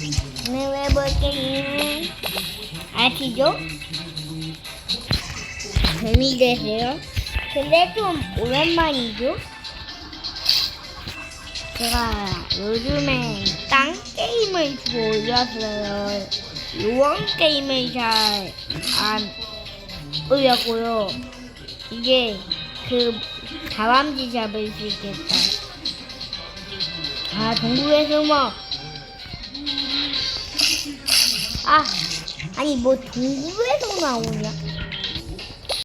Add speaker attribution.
Speaker 1: 오늘 해볼 게임은 아시죠? 재미되세요? 근데 좀 오랜만이죠? 제가 요즘에 딴 게임을 주로 올렸어요. 요원 게임을 잘 안 올렸고요. 이게 그 다람쥐 잡을 수 있겠다. 아, 동굴에 숨어. 아니 뭐 동굴에서 나오냐?